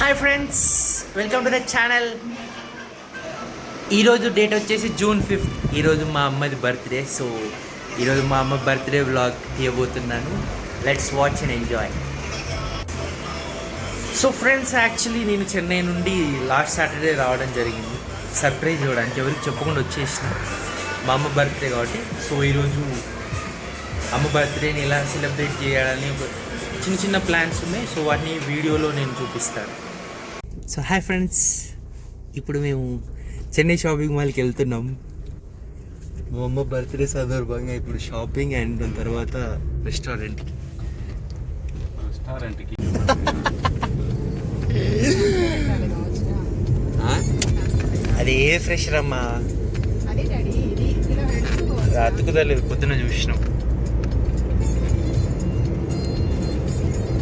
Hi friends, welcome to the channel. ఈరోజు date వచ్చేసి June 5th. ఈరోజు మా అమ్మది బర్త్డే. సో ఈరోజు మా అమ్మ బర్త్డే వ్లాగ్ తీయబోతున్నాను. Let's watch and enjoy. So friends, actually నేను చెన్నై నుండి లాస్ట్ సాటర్డే రావడం జరిగింది. సర్ప్రైజ్ ఇవ్వడానికి ఎవరికి చెప్పకుండా వచ్చేసిన, మా అమ్మ బర్త్డే కాబట్టి. సో ఈరోజు అమ్మ బర్త్డేని ఎలా సెలబ్రేట్ చేయాలని ఒక చిన్న చిన్న ప్లాన్స్ ఉన్నాయి. సో వాటిని వీడియోలో నేను చూపిస్తాను. సో హాయ్ ఫ్రెండ్స్, ఇప్పుడు మేము చెన్నై షాపింగ్ మాల్కి వెళ్తున్నాం. మా అమ్మ బర్త్డే సందర్భంగా ఇప్పుడు షాపింగ్ అండ్ దాని తర్వాత రెస్టారెంట్కి. అది ఏ ఫ్రెష్ రమ్మా, అతుకుదలేదు, పొద్దున చూసినాం.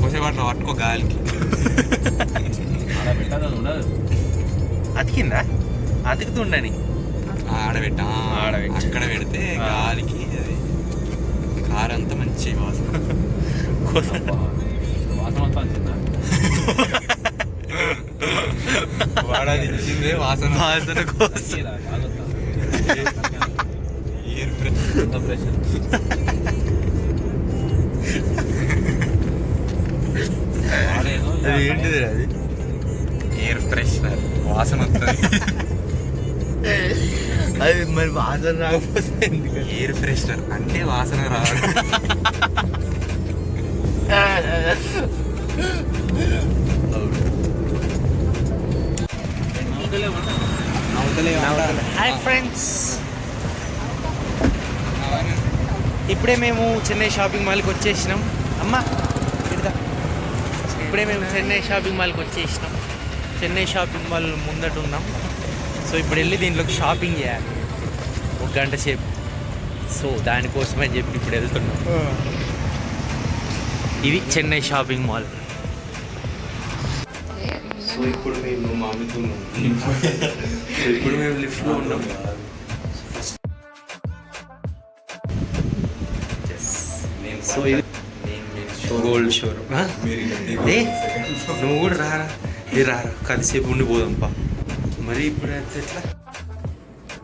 కోసేపాట్లో పట్టుకో గాలికి. అతికిందా? అతుకుతుండని ఆడబెట్ట అక్కడ పెడితే గాలికి అది కారంతా మంచి వాసన వాడాది ఇచ్చిందే వాసన కోసం. అది ఏంటిది? అది ఎయిర్ ఫ్రెషనర్ వాసన వస్తుంది. అది మరి వాసన రాకపోతే ఎందుకు? ఎయిర్ ఫ్రెషనర్ అంటే వాసన రావడం. హాయ్ ఫ్రెండ్స్, ఇప్పుడే మేము చెన్నై షాపింగ్ మాల్కి వచ్చేసినాం. అమ్మా ఇప్పుడే మేము చెన్నై షాపింగ్ మాల్కి వచ్చేసినాం. చెన్నై షాపింగ్ మాల్ ముందట ఉన్నాం. సో ఇప్పుడు వెళ్ళి దీంట్లోకి షాపింగ్ చేయాలి ఒక గంట సేపు. సో దానికోసమని చెప్పి ఇప్పుడు వెళ్తున్నాం. ఇది చెన్నై షాపింగ్ మాల్. సో ఇప్పుడు మేము మామితో ఇప్పుడు మేము లిఫ్ట్లో ఉన్నాం. సో ఇది గోల్డ్ షోరూమ్. నువ్వు కూడా రారా, రారా, కదిసేపు ఉండిపోదాంపా. మరి ఇప్పుడు ఎట్లా?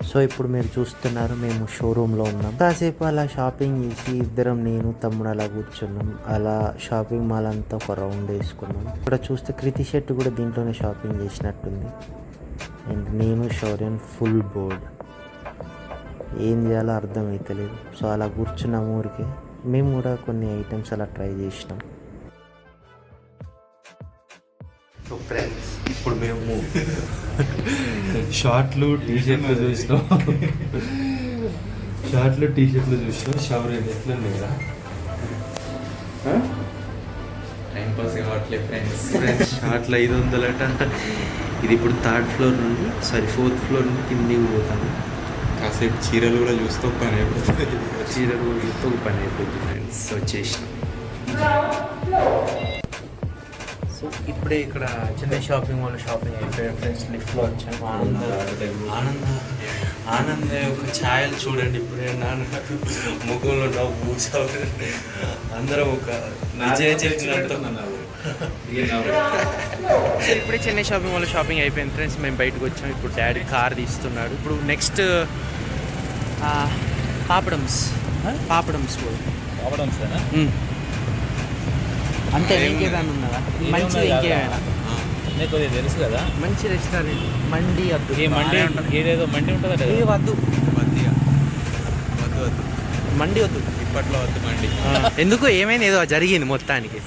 సో ఇప్పుడు మీరు చూస్తున్నారు, మేము షోరూంలో ఉన్నాం. కాసేపు అలా షాపింగ్ చేసి ఇద్దరం, నేను తమ్ముడు అలా కూర్చున్నాం. అలా షాపింగ్ మాల్ అంతా ఒక రౌండ్ వేసుకున్నాం. ఇక్కడ చూస్తే కృతి షర్ట్ కూడా దీంట్లోనే షాపింగ్ చేసినట్టుంది. అండ్ నేను షౌర్యన్ ఫుల్ బోర్డ్, ఏం చేయాలో అర్థమవుతలేదు. సో అలా కూర్చున్నాము ఊరికే. మేము కూడా కొన్ని ఐటమ్స్ అలా ట్రై చేసినాం. సో ఫ్రెండ్స్, ఇప్పుడు మేము షార్ట్లు టీ షర్ట్లు చూసినాం. షవర్ ఎట్లా లేదా టైం పాస్ కావట్లేదు ఫ్రెండ్స్. షార్ట్లు 500 అంట. ఇది ఇప్పుడు 3rd ఫ్లోర్ నుండి 4th ఫ్లోర్ నుండి కిందికి పోతాము. కాసేపు చీరలు కూడా చూస్తూ పని అయిపోతుంది. ఫ్రెండ్స్ వచ్చేసినాం. సో ఇప్పుడే ఇక్కడ చెన్నై షాపింగ్ మాల్ షాపింగ్ అయిపోయాయి ఫ్రెండ్స్. లిఫ్ట్లో వచ్చాము. ఆనంద యొక్క ఛాయలు చూడండి. ఇప్పుడే నాన్న ముఖంలో నవ్వు, అందరం ఒక విజయం చేసినట్టున్నాను. ఇప్పుడే చెన్నై షాపింగ్ మాల్ షాపింగ్ అయిపోయింది ఫ్రెండ్స్. మేము బయటకు వచ్చాము. ఇప్పుడు డాడీ కార్ తీస్తున్నాడు. ఇప్పుడు నెక్స్ట్ పాపడమ్స్ అంతే. ఇంకేమైనా ఉన్నదా మంచిది? ఇంకేమైనా కొద్దిగా తెలుసు కదా, మంచి రెస్టారెంట్. మండి వద్దు, ఏదేదో మండి ఉంటుందట. వద్దు మండి వద్దు, ఇప్పట్లో వద్దు మండి. ఎందుకు? ఏమైనా ఏదో జరిగింది మొత్తానికి.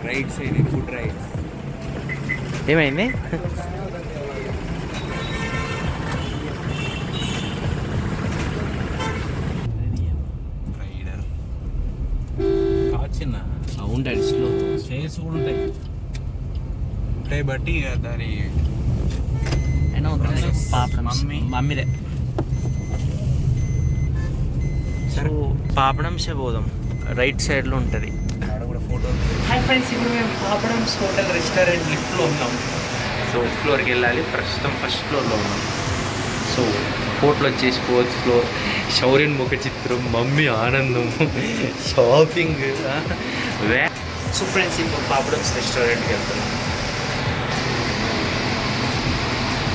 రైడ్స్ అయినాయి, ఫుడ్ రైడ్స్. ఏమైంది? చిన్న సౌండ్ అడిస్లో షేర్స్ కూడా ఉంటాయి బట్టి దాని మమ్మీదే. సో పాపడంసే పోదాం, రైట్ సైడ్లో ఉంటుంది. హాయ్ ఫ్రెండ్స్, ఇప్పుడు మేము పాపడమ్స్ హోటల్ రెస్టారెంట్ లిఫ్ట్లో ఉన్నాం. సో ఫ్లోర్కి వెళ్ళాలి. ప్రస్తుతం 1st ఫ్లోర్లో ఉన్నాం. సో హోటల్ వచ్చేసి 4th ఫ్లోర్. శౌర్యన్ ముఖ చిత్రం, మమ్మీ ఆనందం, షాపింగ్. సో ఫ్రెండ్స్, ఇప్పుడు పాపడమ్స్ రెస్టారెంట్కి వెళ్తున్నాం.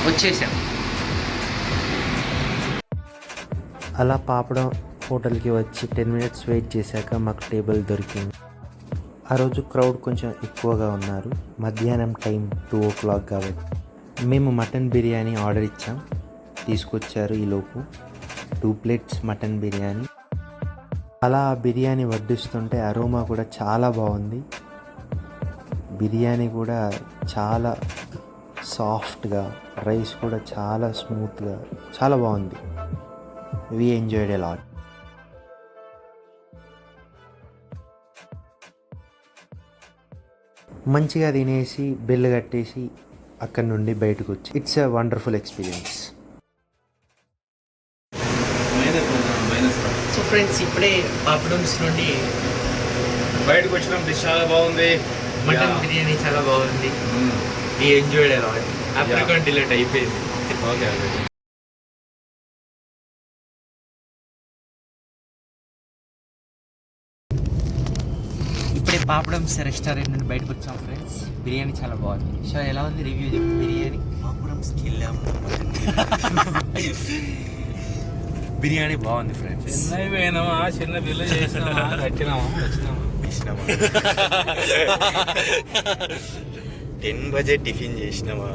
వచ్చేసాం. అలా పాపడం హోటల్కి వచ్చి 10 minutes వెయిట్ చేశాక మాకు టేబుల్ దొరికింది. ఆ రోజు క్రౌడ్ కొంచెం ఎక్కువగా ఉన్నారు. మధ్యాహ్నం టైం 2 o'clock కాబట్టి మేము మటన్ బిర్యానీ ఆర్డర్ ఇచ్చాం. తీసుకొచ్చారు ఈలోపు 2 plates మటన్ బిర్యానీ. అలా ఆ బిర్యానీ వడ్డిస్తుంటే అరోమా కూడా చాలా బాగుంది. బిర్యానీ కూడా చాలా సాఫ్ట్గా, రైస్ కూడా చాలా స్మూత్గా, చాలా బాగుంది. We enjoyed a lot. మంచిగా తినేసి బిల్లు కట్టేసి అక్కడి నుండి బయటకు వచ్చి it's a wonderful experience. So friends, ఇప్పుడే పాపడమ్స్ నుండి బయటకు వచ్చినాం. డిష్ చాలా బాగుంది. మటన్ బిర్యానీ చాలా బాగుంది. We enjoyed a lot. అప్రికాన్ డిలీట్ అయిపోయింది. ఓకే. ఇప్పుడే పాపడమ్స్ రెస్టారెంట్ నుండి బయటకు వచ్చాం ఫ్రెండ్స్. బిర్యానీ చాలా బాగుంది. సో ఎలా ఉంది రివ్యూ చెప్పు బిర్యానీ? పాపడమ్స్ కిల్లాము. బిర్యానీ బాగుంది ఫ్రెండ్స్. చెన్నై పోయినామా, చిన్న బిల్లు చేసినామా, కట్టినామా, వచ్చినామా. 10 బజే టిఫిన్ చేసినామా,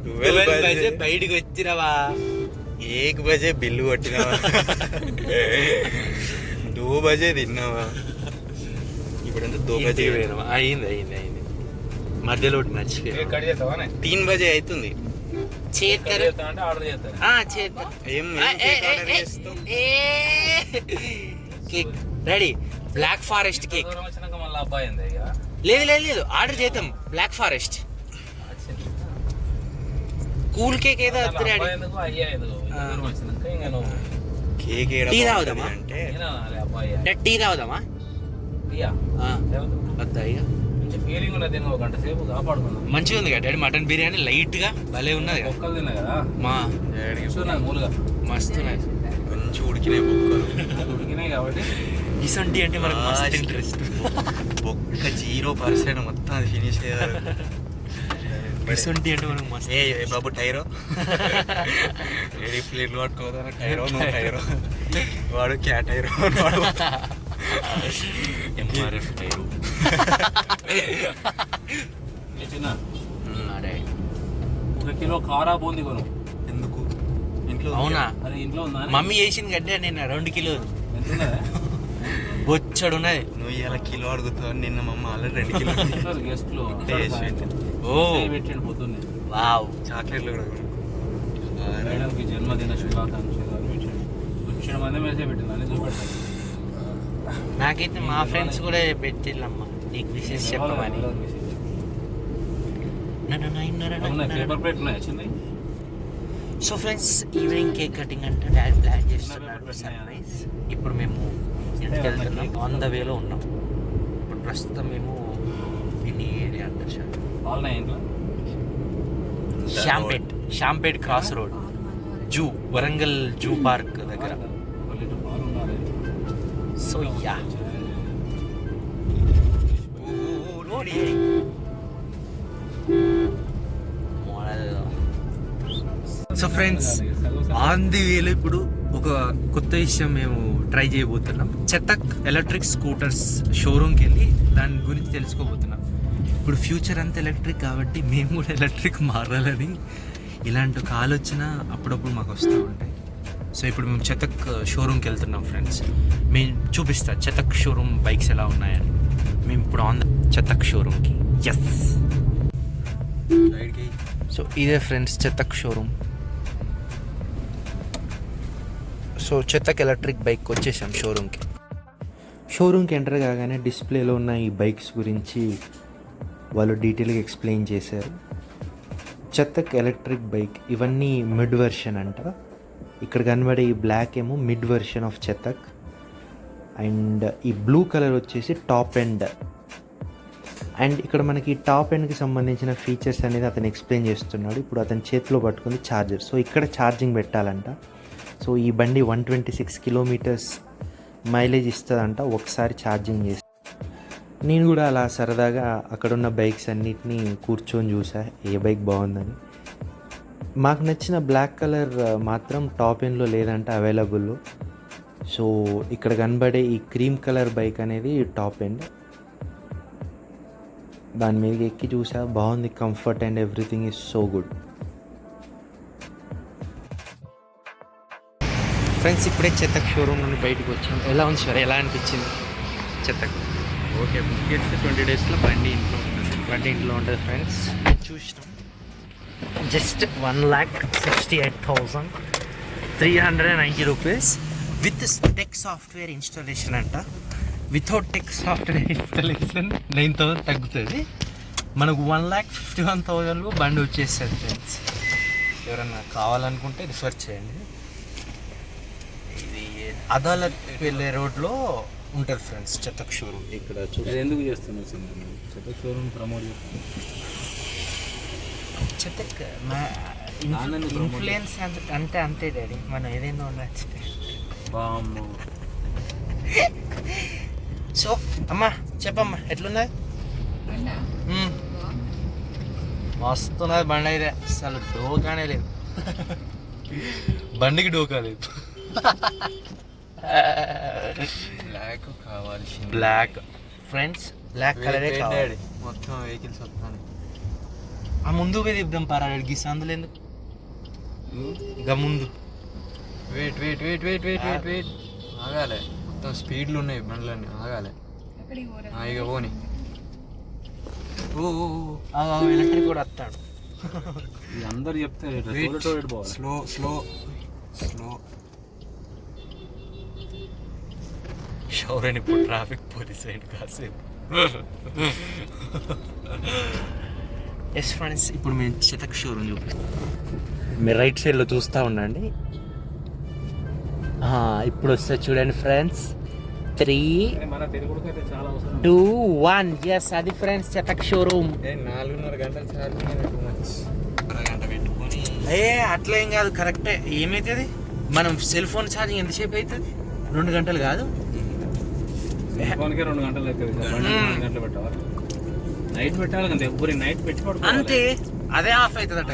12 బజే బయటకు వచ్చినావా, 1 బజే బిల్లు కొట్టినావా, 2 బజే తిన్నావా, ఇప్పుడంతా 2 బజే పోయినావా. అయింది అయింది అయింది. మధ్యలో ఒకటి మర్చిపోయా. 3 బజే అవుతుంది. Ready black forest cake. లేదు లేదు లేదు, ఆర్డర్ చేద్దాం. బ్లాక్ ఫారెస్ట్ కూల్ కేక్ ఏదో కేక్ టీ తాగుదామా? అంటే టీ తాగుదామా? వద్దా ఇక ఫీలింగ్ ఉన్నది. ఒక గంట సేపు కాపాడుకున్నాం. మంచిగా ఉంది కదా డాడీ. మటన్ బిర్యానీ లైట్ గా భలే ఉన్నది. బొక్కలు తిన్నా కదా మా మూలుగా మస్తు మంచి ఉడికినాయి బొక్కలు. ఉడికినాయి కాబట్టి ఇసంటి అంటే మనకు మస్తు ఇంట్రెస్ట్. బొక్క 0% మొత్తం అది ఫినిష్ అయ్యారు. ఇసంటి అంటే మనకు మస్తు. ఏ బాబు టైరో ఏడి ప్లేట్లు పట్టుకోదా టైరో, నువ్వు టైరో, వాడు క్యాట్ టైరో, వాడు ఎంఆర్ఎఫ్ టైరు. చిన్న 1 కిలో కారా బూంది కొను. ఎందుకు ఇంట్లో? అవునా? అరే ఇంట్లో ఉందా? మమ్మీ చేసింది గడ్డ నేను 2 కిలోలు బొచ్చడు ఉన్నది. నువ్వు ఇలా కిలో అడుగుతావు. నిన్న మమ్మ ఆల్రెడీ 2 కిలో గెస్ట్లు పెట్టండి పొద్దున్నే. వావ్. చాక్లెట్లు కూడా మేడంకి జన్మదిన శుభాకాంక్షలు వచ్చిన మంది మెసేజ్ పెట్టింది అని చూపెట్టాను. నాకైతే మా ఫ్రెండ్స్ కూడా పెట్టిల్లమ్మా నీకు విషయం చెప్పమని. పేపర్ ప్లేట్ ఉన్నాయి చిన్నవి. So friends, evening cake cutting అంటే డాడీ ప్లాన్ చేస్తున్నాడు సర్ప్రైజ్. ఇప్పుడు మేము ఇంటికి వెళ్తున్నాం. ఆన్ ద వేలో ఉన్నాం. ఇప్పుడు ప్రస్తుతం మేము ఇన్ని ఏరియా అంటారు Shampet cross road zoo, Warangal zoo park దగ్గర. So ya so friends, on the వేలో ఇప్పుడు ఒక కొత్త విషయం మేము ట్రై చేయబోతున్నాం. చెతక్ ఎలక్ట్రిక్ స్కూటర్స్ షోరూమ్కి వెళ్ళి దాని గురించి తెలుసుకోబోతున్నాం. ఇప్పుడు ఫ్యూచర్ అంతా ఎలక్ట్రిక్ కాబట్టి మేము కూడా ఎలక్ట్రిక్ మారాలని ఇలాంటి ఒక ఆలోచన అప్పుడప్పుడు మాకు వస్తూ ఉంటాయి. సో ఇప్పుడు మేము చెతక్ షోరూమ్కి వెళ్తున్నాం ఫ్రెండ్స్. మేము చూపిస్తా చెతక్ షోరూమ్ బైక్స్ ఎలా ఉన్నాయని. మేము ఇప్పుడు ఆన్ చెతక్ షోరూమ్కి. ఎస్, సో ఇదే friends Chetak showroom. So Chetak electric bike వచ్చేసాం షోరూమ్కి ఎంటర్ కాగానే డిస్ప్లేలో ఉన్న ఈ బైక్స్ గురించి వాళ్ళు డీటెయిల్గా ఎక్స్ప్లెయిన్ చేశారు. చెతక్ ఎలక్ట్రిక్ బైక్ ఇవన్నీ మిడ్ వెర్షన్ అంట. ఇక్కడ కనబడే ఈ బ్లాక్ ఏమో మిడ్ వెర్షన్ ఆఫ్ చెతక్, అండ్ ఈ బ్లూ కలర్ వచ్చేసి టాప్ ఎండ్. అండ్ ఇక్కడ మనకి టాప్ ఎండ్కి సంబంధించిన ఫీచర్స్ అనేది అతను ఎక్స్ప్లెయిన్ చేస్తున్నాడు. ఇప్పుడు అతని చేతిలో పట్టుకుంది ఛార్జర్. సో ఇక్కడ ఛార్జింగ్ పెట్టాలంట. సో ఈ బండి 126 kilometers మైలేజ్ ఇస్తుందంట ఒకసారి ఛార్జింగ్ చేసి. నేను కూడా అలా సరదాగా అక్కడున్న బైక్స్ అన్నిటినీ కూర్చొని చూసా ఏ బైక్ బాగుందని. మాకు నచ్చిన బ్లాక్ కలర్ మాత్రం టాప్ ఎండ్లో లేదంటే అవైలబుల్. సో ఇక్కడ కనబడే ఈ క్రీమ్ కలర్ బైక్ అనేది టాప్ ఎండ్. దాని మీద ఎక్కి చూసా, బాగుంది, comfort and everything is so good. Friends ఇప్పుడే చెత్తక్ షోరూమ్ నుండి బయటకు వచ్చాం. ఎలా ఉంది సార్, ఎలా అనిపించింది చెత్తక్? ఓకే, బుక్ చేస్తే 20 డేస్లో బండి ఇంట్లో ఉంటుంది. బండి ఇంట్లో ఉంటుంది ఫ్రెండ్స్. చూసినాం just 1,68,390 rupees with tech software installation అంట. వితౌట్ టెక్ సాఫ్ట్వేర్ ఇన్స్టాలేషన్ 9,000 తగ్గుతుంది. మనకు 1,51,000 బండి వచ్చేస్తుంది ఫ్రెండ్స్. ఎవరన్నా కావాలనుకుంటే రిఫర్ చేయండి. ఇది అదాలత్ వెళ్ళే రోడ్లో ఉంటుంది ఫ్రెండ్స్ చెత్తక్ షోరూమ్. ఇక్కడ అది ఎందుకు చేస్తున్నావు చెత్తక్ షోరూమ్ ప్రమోట్ చేస్తున్నావు? చెత్తక్ ఇన్ఫ్లుయెన్స్ అంటే అంతే డాడీ, మనం ఏదైనా ఉండొచ్చు. బామ్మ. సో అమ్మా చెప్పమ్మా ఎట్లున్నది? మస్తున్నది బండి అయితే, అసలు డోకానే లేదు. బండికి డోకా లేదు. బ్లాక్ కావాలి, బ్లాక్ ఫ్రెండ్స్, బ్లాక్ కలరే కావాలి. మొత్తం వెహికల్స్ వస్తాను. ఆ ముందు పోయి తిప్పుదాం పారాడు గీసా, అందులో ఎందుకు ఇక ముందు. Wait wait wait wait wait wait wait ఆగాలి. మొత్తం స్పీడ్లు ఉన్నాయి బండ్లన్నీ, ఆగాలి. ఇక పోనీ. ఎలక్ట్రిక్ కూడా వస్తాడు. అందరు చెప్తే స్లో స్లో స్లో. షౌరన్ ఇప్పుడు ట్రాఫిక్ పోలీస్ అయింది కాసేపు. ఎస్ ఫ్రెండ్స్, ఇప్పుడు మేము చెత్తక్ షోరూమ్ చూపిస్తాం. మీరు రైట్ సైడ్లో చూస్తూ ఉండండి. ఇప్పుడు వస్తే చూడండి ఫ్రెండ్స్. 3, 2, 1. ఎస్ అది ఫ్రెండ్స్ చెత్తక్ షోరూమ్. 4.5 గంటలు ఛార్జ్, అరగంట పెట్టుకొని. అట్లా ఏం కాదు, కరెక్టే. ఏమవుతుంది, మనం సెల్ ఫోన్ ఛార్జింగ్ ఎంతసేపు అవుతుంది? 2 గంటలు కాదు, ఫోన్కే 2 గంటలు అవుతుంది. 2 గంటలు పెట్టాలి, నైట్ పెట్టాలి కదా. ఎవ్రీ నైట్ పెట్టుకోవడం అంతే, అదే ఆఫ్ అవుతుంది అట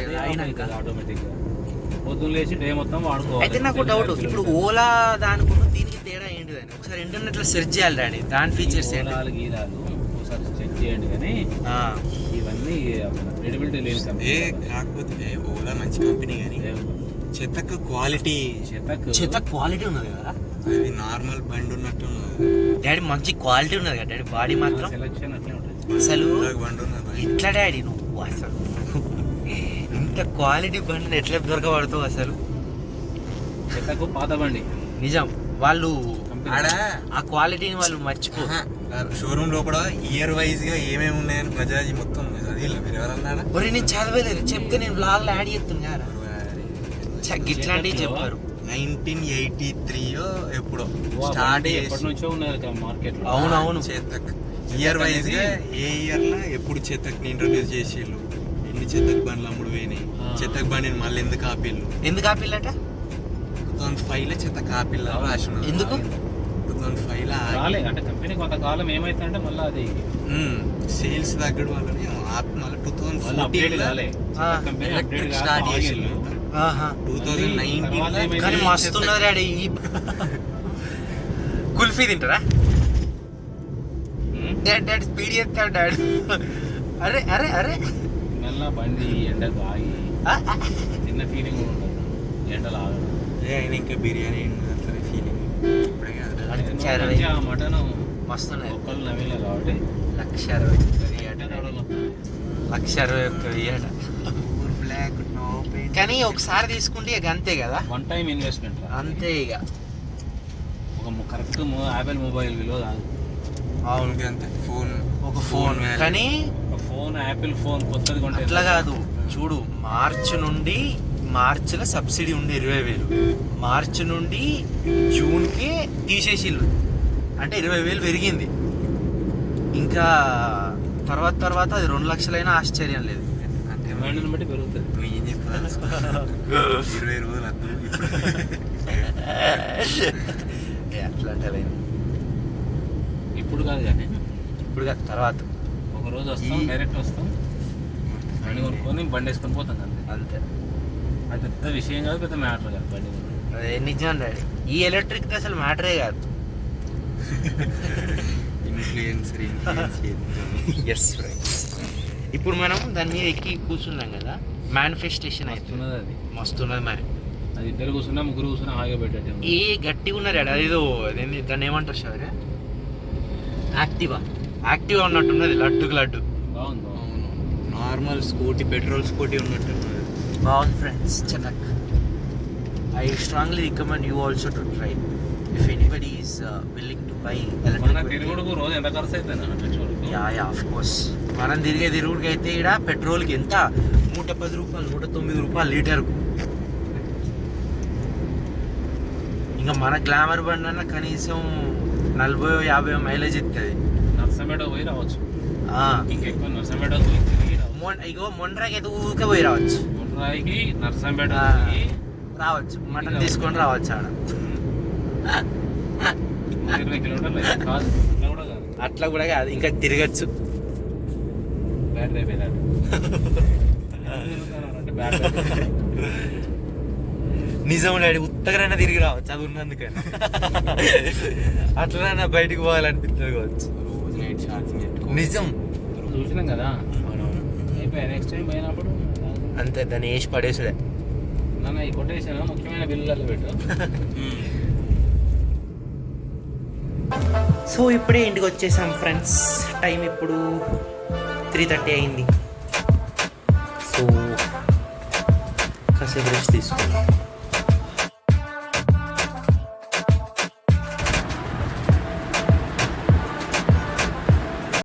ఆటోమేటిక్గా. పొద్దున్న లేచి డే మొత్తం వాడుకోవాలి. అయితే నాకు డౌట్, ఇప్పుడు ఓలా దానికి దీనికి తేడా ఏంటిదని ఒకసారి ఇంటర్నెట్లో సెర్చ్ చేయాలి డాడీ. దాని ఫీచర్స్ ఏంటి గీలాలు ఒకసారి చెక్ చేయండి. కానీ ఇవన్నీ క్రెడిబిలిటీ లేదు. కాకపోతే ఓలా మంచి కంపెనీ, కానీ చెత్తకు క్వాలిటీ, చెత్త క్వాలిటీ ఉన్నది కదా. అది నార్మల్ బండి ఉన్నట్టు ఉన్నది డాడీ, మంచి క్వాలిటీ ఉన్నది కదా డాడీ. బాడీ మాత్రం సెలక్షన్ అట్లే ఉంటుంది అసలు. బండి ఉన్నది ఎట్లా డాడీ నువ్వు అసలు ఇంత క్వాలిటీ బండిని ఎట్లా దొరకబడుతావు అసలు? చెత్తకు పాత బండి నిజం. వాళ్ళు ఆడ ఆ క్వాలిటీని వాళ్ళు మర్చిపో. షోరూమ్ లో కూడా ఇయర్ వైజ్ గా ఏమేమి ఉన్నాయని బజాజ్ మొత్తం చదివిಲ್ಲ. మీరు ఎవరన్నాడా? ఒరే నేను చదవలేదు, చెప్తే నేను బ్లాగ్ లో యాడ్ చేస్తున్నా కదా. ఇట్లాంటివి చెప్పారు. 1983 ఎప్పుడో స్టార్ట్ ఎప్పటి నుంచో ఉన్నారు మార్కెట్ లో. అవునవును. చేతక్ ఇయర్ వైజ్ గా ఏ ఇయర్ లో ఎప్పుడు చేతక్ ని ఇంట్రొడ్యూస్ చేసేళ్ళు, ఎన్ని చేతక్ బండ్లు అమ్ముడు పోయినాయి, చేతక్ బండిని మళ్ళీ ఎందుకు ఆపిల్లు, ఎందుకు ఆపిల్లట? 2005 లో చేతక్ ఆపిల్ల రాసిన. ఎందుకు 2005 లో అంటే కంపెనీ కొంతకాలం ఏమైతుందంటే మళ్ళీ అది సేల్స్ తగ్గడు వాళ్ళని ఆపి మళ్ళీ 2014 స్టార్ట్ చేసిళ్ళు. 2019 కానీ మస్తున్నది డాడీ. కుల్ఫీ తింటారా డాడీ? స్పీడ్ చేస్తాడు డాడీ. అరే అరే అరే మళ్ళా బండి ఎండకు ఆగి చిన్న ఫీలింగ్ కూడా ఉంటుంది ఎండలు ఆగడం. ఆయన ఇంకా బిర్యానీ ఫీలింగ్ మటన్ మస్తున్నాయి. ఒక్కళ్ళు నవ్విలే కాబట్టి 1,60,000 బ్లాక్ కానీ ఒకసారి తీసుకుంటే ఇక అంతే కదా, వన్ టైం ఇన్వెస్ట్మెంట్ అంతే ఇక. ఒక కరెక్ట్ యాపిల్ మొబైల్ విలువ కాదు. అవును, అంతే. ఫోన్ ఒక ఫోన్ కానీ ఒక ఫోన్ యాపిల్ ఫోన్ కొత్తది కొంటే అట్లా కాదు. చూడు, మార్చిలో సబ్సిడీ ఉండే 20,000, మార్చి నుండి జూన్కి తీసేసిళ్ళు, అంటే 20,000 పెరిగింది. ఇంకా తర్వాత అది 2 లక్షలైనా ఆశ్చర్యం లేదు. డిమాండ్ని బట్టి పెరుగుతుంది. నువ్వు ఏం చెప్పాలి, 20 రోజులు అద్దు అట్లా అంటే ఇప్పుడు కాదు కానీ ఇప్పుడు కాదు, తర్వాత. ఒక రోజు వస్తాం, డైరెక్ట్ వస్తాం, బండి కొనుక్కొని బండి వేసుకొని పోతాం అంతే. అంతే. అది పెద్ద విషయం కాదు, పెద్ద మ్యాటర్ కాదు బండి కొనుక్కోవడం. అదే నిజం డాడీ. ఈ ఎలక్ట్రిక్ అసలు మ్యాటరే కాదు. Influencers friends. ఇప్పుడు మనం దాని మీద ఎక్కి కూర్చున్నాం కదా, మేనిఫెస్టేషన్ అవుతున్నది. వస్తున్నది అది, మస్తున్నది మరి. అది ఇద్దరు కూర్చున్నా, ముగ్గురు కూర్చున్నా హాయిగా పెట్టేట్టు. ఏ గట్టిగా ఉన్నారు డాడీ. అదేదో అదేంటి దాన్ని ఏమంటారు సార్? యాక్టివా ఉన్నట్టున్నది, లడ్డుకు లడ్డు. బాగుంది. నార్మల్ స్కూటీ, పెట్రోల్ స్కూటీ ఉన్నట్టు బాగుంది ఫ్రెండ్స్. చనక్. I strongly recommend you also to try if anybody is willing to buy మన ఎలక్ట్రిక్. తిరుగుడుకు రోజు ఎంత ఖర్చు అవుతుంది పెట్రోల్? Yeah of course. మనం తిరిగే తిరుగుడికి అయితే ఇక్కడ పెట్రోల్కి ఎంత 110 రూపాయలు, 109 రూపాయలు లీటర్కు. ఇంకా మన గ్లామర్ బండి అన్న కనీసం 40-50 మైలేజ్ ఇస్తుంది. నర్సంపేట పోయి రావచ్చు, ఆ, ఇంకెక్కువ నర్సంపేట పోయి తిరిగి రావచ్చు. ఇగో మొండ్రాకి అయితే ఊరికే పోయి రావచ్చు. మున్రాయికి నర్సంపేట ఆ. పోయి రావచ్చు, మటన్ తీసుకొని రావచ్చు ఆడ. 20 కిలోమీటర్లు అయితే కాదు, అట్లా కూడా కాదు. అట్లా కూడా కాదు, ఇంకా తిరగచ్చు. బ్యాటరీ అయిపోయినట్టు అంటే బ్యాటరీ. నిజం డాడీ, ఉత్తగానే తిరిగి రావచ్చు అది ఉన్నందుకని. అట్లనే బయటికి పోవాలనిపిస్తుంది కావచ్చు. రోజు నైట్ ఛార్జింగ్ పెట్టుకో. నిజం. చూసినాం కదా, అయిపోయి నెక్స్ట్ టైం పోయినప్పుడు అంతే, దాన్ని వేసి పడేసుడే. నన్ను ఈ కొట్టేసాను, ముఖ్యమైన బిల్లులలో పెట్టు. సో ఇప్పుడే ఇంటికి వచ్చేసాం ఫ్రెండ్స్. టైం ఇప్పుడు 3:30 అయింది. సో కాసేపు రెస్ట్ తీసుకున్నాం.